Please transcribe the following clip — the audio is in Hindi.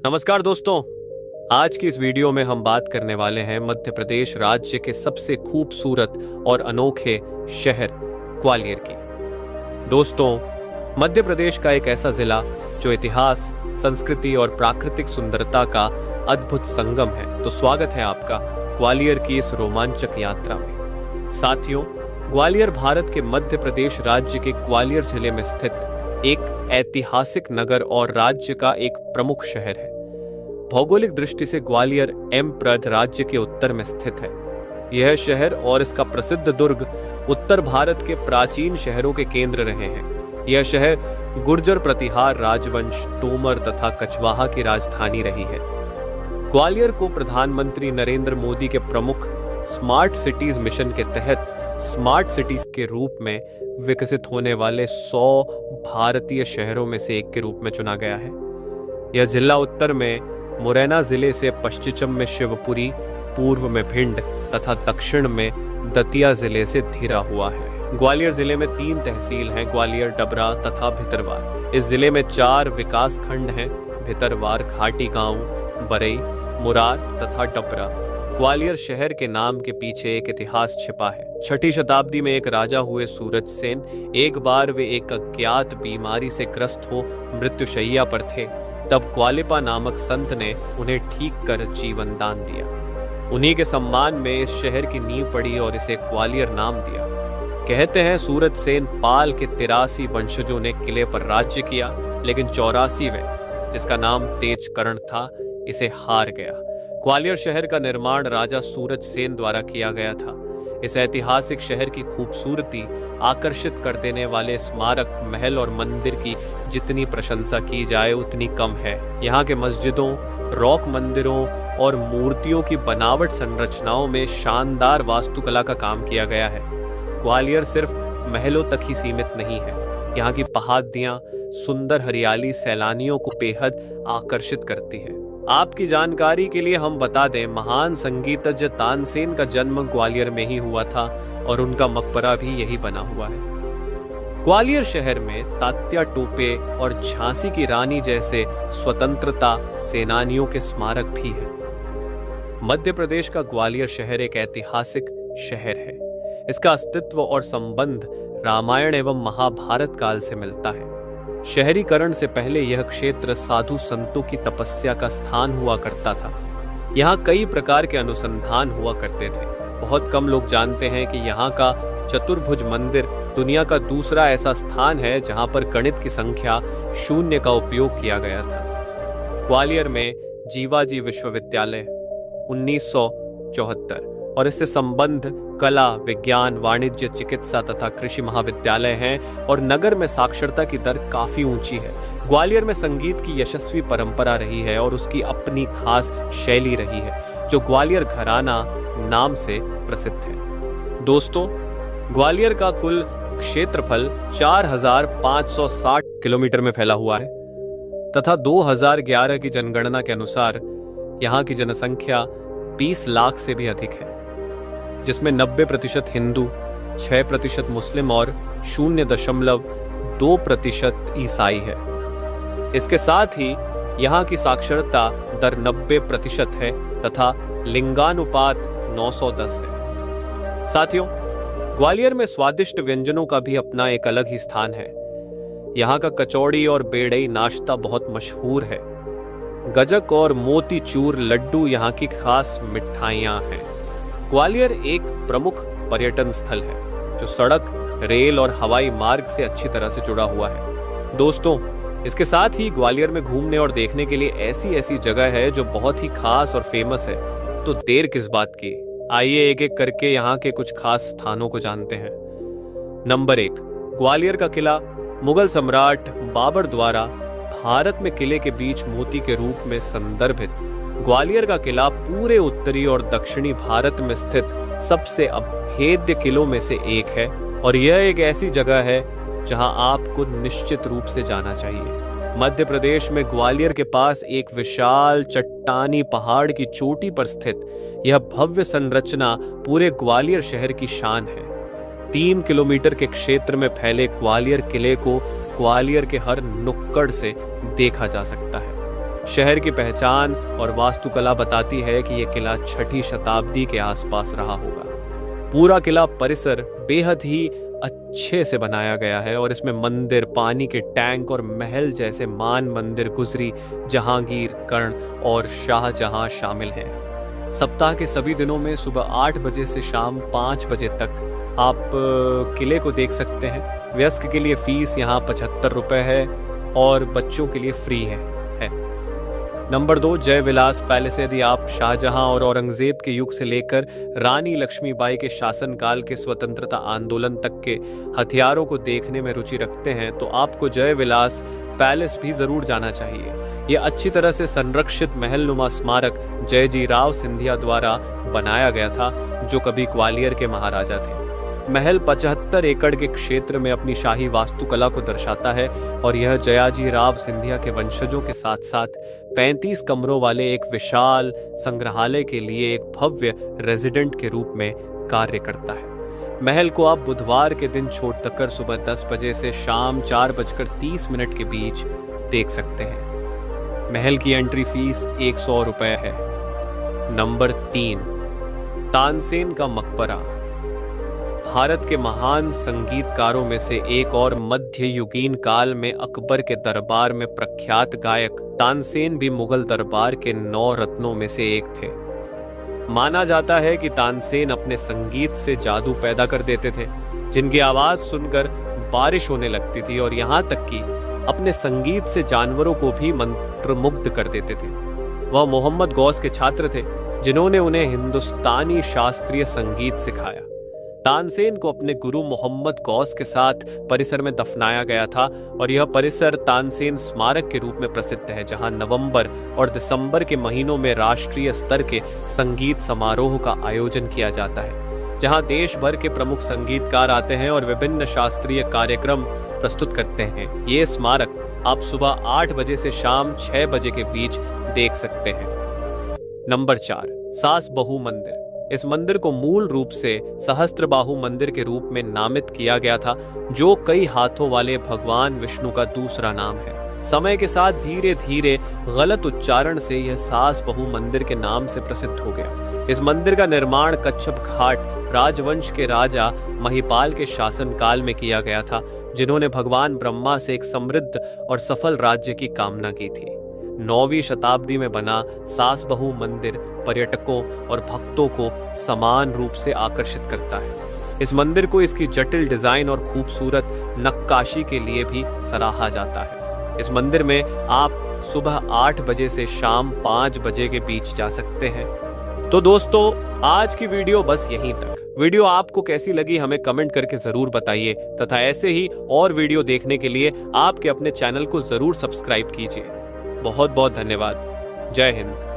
नमस्कार दोस्तों, आज की इस वीडियो में हम बात करने वाले हैं मध्य प्रदेश राज्य के सबसे खूबसूरत और अनोखे शहर ग्वालियर की। दोस्तों, मध्य प्रदेश का एक ऐसा जिला जो इतिहास, संस्कृति और प्राकृतिक सुंदरता का अद्भुत संगम है। तो स्वागत है आपका ग्वालियर की इस रोमांचक यात्रा में। साथियों, ग्वालियर भारत के मध्य प्रदेश राज्य के ग्वालियर जिले में स्थित एक ऐतिहासिक नगर और राज्य का एक प्रमुख शहर है। भौगोलिक दृष्टि से ग्वालियर एमप्रद राज्य के उत्तर में स्थित है। यह शहर और इसका प्रसिद्ध दुर्ग उत्तर भारत के प्राचीन शहरों के केंद्र रहे हैं। यह शहर गुर्जर प्रतिहार राजवंश, तोमर तथा कछवाहा की राजधानी रही है। ग्वालियर को प्रधानमंत्री नरेंद्र मोदी के प्रमुख स्मार्ट सिटीज मिशन के तहत स्मार्ट सिटीज के रूप में विकसित होने वाले 100 भारतीय शहरों में से एक के रूप में चुना गया है। यह जिला उत्तर में मुरैना जिले से, पश्चिम में शिवपुरी, पूर्व में भिंड तथा दक्षिण में दतिया जिले से घिरा हुआ है। ग्वालियर जिले में 3 तहसील हैं, ग्वालियर, डबरा तथा भितरवार। इस जिले में 4 विकास खंड हैं, भितरवार, घाटी गांव, बरई, मुरार तथा डबरा। ग्वालियर शहर के नाम के पीछे एक इतिहास छिपा है। 6ठी शताब्दी में एक राजा हुए सूरज सेन, एक बार वे एक अज्ञात बीमारी से ग्रस्त हो मृत्युशैया पर थे। तब ग्वालिपा नामक संत ने उन्हें ठीक कर जीवन दान दिया। उन्हीं के सम्मान में इस शहर की नींव पड़ी और इसे ग्वालियर नाम दिया। कहते हैं सूरज सेन पाल के 83 वंशजों ने किले पर राज्य किया, लेकिन 84वें, जिसका नाम तेजकर्ण था, इसे हार गया। ग्वालियर शहर का निर्माण राजा सूरज सेन द्वारा किया गया था। इस ऐतिहासिक शहर की खूबसूरती, आकर्षित कर देने वाले स्मारक, महल और मंदिर की जितनी प्रशंसा की जाए उतनी कम है। यहाँ के मस्जिदों, रॉक मंदिरों और मूर्तियों की बनावट संरचनाओं में शानदार वास्तुकला का काम किया गया है। ग्वालियर सिर्फ महलों तक ही सीमित नहीं है। यहाँ की पहाड़ियाँ, सुंदर हरियाली सैलानियों को बेहद आकर्षित करती है। आपकी जानकारी के लिए हम बता दें, महान संगीतज्ञ तानसेन का जन्म ग्वालियर में ही हुआ था और उनका मकबरा भी यही बना हुआ है। ग्वालियर शहर में तात्या टोपे और झांसी की रानी जैसे स्वतंत्रता सेनानियों के स्मारक भी हैं। मध्य प्रदेश का ग्वालियर शहर एक ऐतिहासिक शहर है। इसका अस्तित्व और संबंध रामायण एवं महाभारत काल से मिलता है। शहरीकरण से पहले यह क्षेत्र साधु संतों की तपस्या का स्थान हुआ करता था। यहाँ कई प्रकार के अनुसंधान हुआ करते थे। बहुत कम लोग जानते हैं कि यहाँ का चतुर्भुज मंदिर दुनिया का दूसरा ऐसा स्थान है जहाँ पर गणित की संख्या 0 का उपयोग किया गया था। ग्वालियर में जीवाजी विश्वविद्यालय 1974 और इससे संबंध कला, विज्ञान, वाणिज्य, चिकित्सा तथा कृषि महाविद्यालय हैं और नगर में साक्षरता की दर काफी ऊंची है। ग्वालियर में संगीत की यशस्वी परंपरा रही है और उसकी अपनी खास शैली रही है, जो ग्वालियर घराना नाम से प्रसिद्ध है। दोस्तों, ग्वालियर का कुल क्षेत्रफल 4560 किलोमीटर में फैला हुआ है तथा 2011 की जनगणना के अनुसार यहाँ की जनसंख्या 20 लाख से भी अधिक है, जिसमें 90% हिंदू, 6% मुस्लिम और 0.2% ईसाई है। इसके साथ ही यहाँ की साक्षरता दर 90% है तथा लिंगानुपात 910 है। साथियों, ग्वालियर में स्वादिष्ट व्यंजनों का भी अपना एक अलग ही स्थान है। यहाँ का कचौड़ी और बेड़ई नाश्ता बहुत मशहूर है। गजक और मोतीचूर लड्डू यहाँ की खास मिठाइयाँ हैं। ग्वालियर एक प्रमुख पर्यटन स्थल है जो सड़क, रेल और हवाई मार्ग से अच्छी तरह से जुड़ा हुआ है। दोस्तों, इसके साथ ही ग्वालियर में घूमने और देखने के लिए ऐसी जगह है जो बहुत ही खास और फेमस है। तो देर किस बात की, आइए एक एक करके यहाँ के कुछ खास स्थानों को जानते हैं। नंबर 1, ग्वालियर का किला। मुगल सम्राट बाबर द्वारा भारत में किले के बीच मोती के रूप में संदर्भित ग्वालियर का किला पूरे उत्तरी और दक्षिणी भारत में स्थित सबसे अभेद्य किलों में से एक है और यह एक ऐसी जगह है जहां आपको निश्चित रूप से जाना चाहिए। मध्य प्रदेश में ग्वालियर के पास एक विशाल चट्टानी पहाड़ की चोटी पर स्थित यह भव्य संरचना पूरे ग्वालियर शहर की शान है। 3 किलोमीटर के क्षेत्र में फैले ग्वालियर किले को ग्वालियर के हर नुक्कड़ से देखा जा सकता है। शहर की पहचान और वास्तुकला बताती है कि यह किला 6ठी शताब्दी के आसपास रहा होगा। पूरा किला परिसर बेहद ही अच्छे से बनाया गया है और इसमें मंदिर, पानी के टैंक और महल जैसे मान मंदिर, गुजरी, जहांगीर, कर्ण और शाहजहां शामिल हैं। सप्ताह के सभी दिनों में सुबह 8 बजे से शाम 5 बजे तक आप किले को देख सकते हैं। वयस्क के लिए फीस यहाँ 75 रुपये है और बच्चों के लिए फ्री है। Number 2, Jai Vilas palace. यदि आप शाहजहां और औरंगजेब के युग से लेकर रानी लक्ष्मीबाई के शासनकाल के स्वतंत्रता आंदोलन तक के हथियारों को देखने में रुचि रखते हैं तो आपको जय विलास पैलेस भी जरूर जाना चाहिए। यह अच्छी तरह से संरक्षित महलनुमा स्मारक जयजीराव सिंधिया द्वारा बनाया गया था, जो कभी ग्वालियर के महाराजा थे। महल 75 एकड़ के क्षेत्र में अपनी शाही वास्तुकला को दर्शाता है और यह जयाजीराव सिंधिया के वंशजों के साथ साथ 35 कमरों वाले एक विशाल संग्रहालय के लिए एक भव्य रेजिडेंट के रूप में कार्य करता है। महल को आप बुधवार के दिन छोड़कर सुबह 10 बजे से शाम 4:30 के बीच देख सकते हैं। महल की एंट्री फीस 100 रुपये है। नंबर 3, तानसेन का मकबरा। भारत के महान संगीतकारों में से एक और मध्ययुगीन काल में अकबर के दरबार में प्रख्यात गायक तानसेन भी मुगल दरबार के 9 रत्नों में से एक थे। माना जाता है कि तानसेन अपने संगीत से जादू पैदा कर देते थे, जिनकी आवाज सुनकर बारिश होने लगती थी और यहाँ तक कि अपने संगीत से जानवरों को भी मंत्रमुग्ध कर देते थे। वह मोहम्मद गौस के छात्र थे, जिन्होंने उन्हें हिंदुस्तानी शास्त्रीय संगीत सिखाया। तानसेन को अपने गुरु मोहम्मद गौस के साथ परिसर में दफनाया गया था और यह परिसर तानसेन स्मारक के रूप में प्रसिद्ध है, जहां नवंबर और दिसंबर के महीनों में राष्ट्रीय स्तर के संगीत समारोह का आयोजन किया जाता है, जहां देश भर के प्रमुख संगीतकार आते हैं और विभिन्न शास्त्रीय कार्यक्रम प्रस्तुत करते हैं। ये स्मारक आप सुबह 8 बजे से शाम 6 बजे के बीच देख सकते हैं। नंबर 4, सासबहू मंदिर। इस मंदिर को मूल रूप से सहस्त्रबाहु मंदिर के रूप में नामित किया गया था, जो कई हाथों वाले भगवान विष्णु का दूसरा नाम है। समय के साथ धीरे धीरे गलत उच्चारण से यह सासबहू मंदिर के नाम से प्रसिद्ध हो गया। इस मंदिर का निर्माण कच्छप घाट राजवंश के राजा महिपाल के शासनकाल में किया गया था, जिन्होंने भगवान ब्रह्मा से एक समृद्ध और सफल राज्य की कामना की थी। 9वीं शताब्दी में बना सासबहू मंदिर पर्यटकों और भक्तों को समान रूप से आकर्षित करता है। इस मंदिर को इसकी जटिल डिजाइन और खूबसूरत नक्काशी के लिए भी सराहा जाता है। इस मंदिर में आप सुबह 8 बजे से शाम 5 बजे के बीच जा सकते हैं। तो दोस्तों, आज की वीडियो बस यहीं तक। वीडियो आपको कैसी लगी हमें कमेंट करके जरूर बताइए तथा ऐसे ही और वीडियो देखने के लिए आपके अपने चैनल को जरूर सब्सक्राइब कीजिए। बहुत बहुत धन्यवाद। जय हिंद।